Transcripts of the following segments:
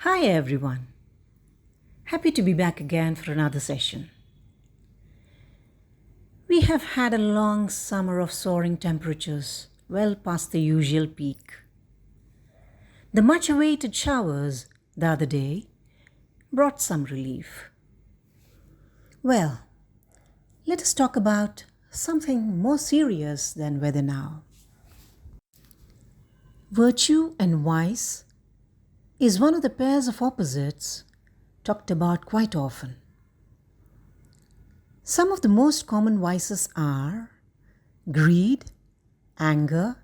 Hi everyone. Happy to be back again for another session. We have had a long summer of soaring temperatures, well past the usual peak. The much awaited showers the other day brought some relief. Well, let us talk about something more serious than weather now. Virtue and vice is one of the pairs of opposites talked about quite often. Some of the most common vices are greed, anger,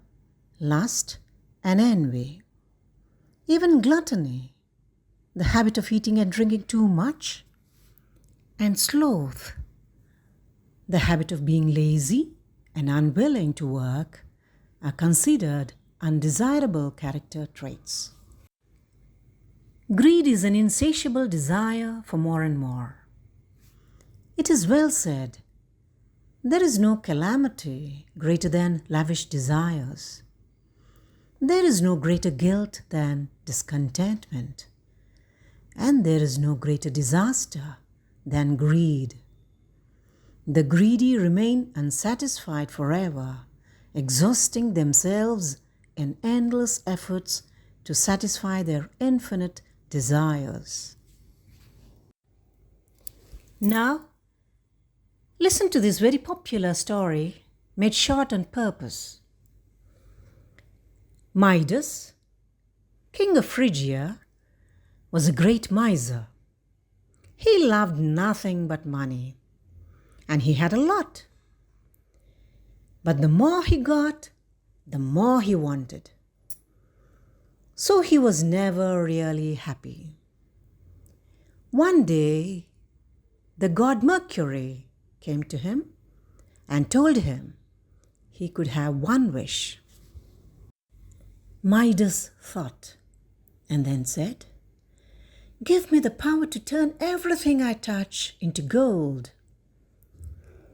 lust, and envy. Even gluttony, the habit of eating and drinking too much, and sloth, the habit of being lazy and unwilling to work, are considered undesirable character traits. Greed is an insatiable desire for more and more. It is well said, there is no calamity greater than lavish desires. There is no greater guilt than discontentment. And there is no greater disaster than greed. The greedy remain unsatisfied forever, exhausting themselves in endless efforts to satisfy their infinite desires. Now, listen to this very popular story made short on purpose. Midas, king of Phrygia, was a great miser. He loved nothing but money, and he had a lot. But the more he got, the more he wanted. So he was never really happy. One day, the god Mercury came to him and told him he could have one wish. Midas thought and then said, "Give me the power to turn everything I touch into gold."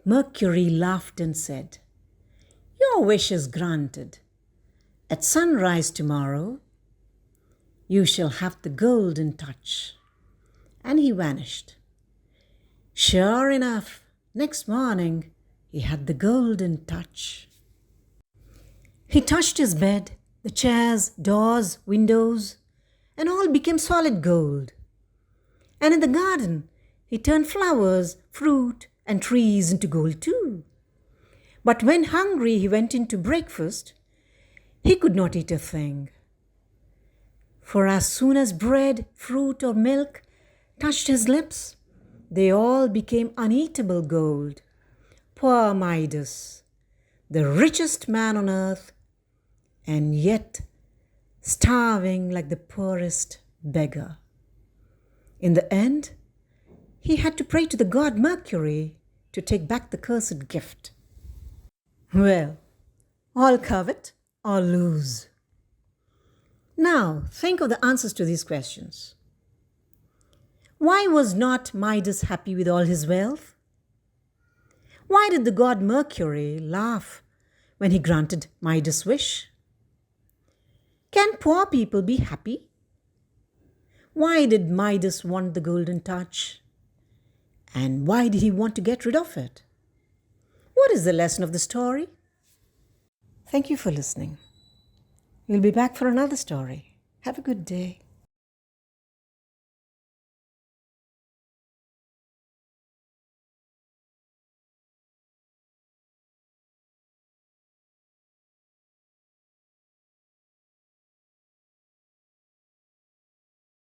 Mercury laughed and said, "Your wish is granted. At sunrise tomorrow, you shall have the golden touch." And he vanished. Sure enough, next morning he had the golden touch. He touched his bed, the chairs, doors, windows, and all became solid gold. And in the garden, he turned flowers, fruit, and trees into gold too. But when hungry he went in to breakfast, he could not eat a thing. For as soon as bread, fruit, or milk touched his lips, they all became uneatable gold. Poor Midas, the richest man on earth, and yet starving like the poorest beggar. In the end, he had to pray to the god Mercury to take back the cursed gift. Well, all covet, all lose. Now, think of the answers to these questions. Why was not Midas happy with all his wealth? Why did the god Mercury laugh when he granted Midas' wish? Can poor people be happy? Why did Midas want the golden touch? And why did he want to get rid of it? What is the lesson of the story? Thank you for listening. We'll be back for another story. Have a good day.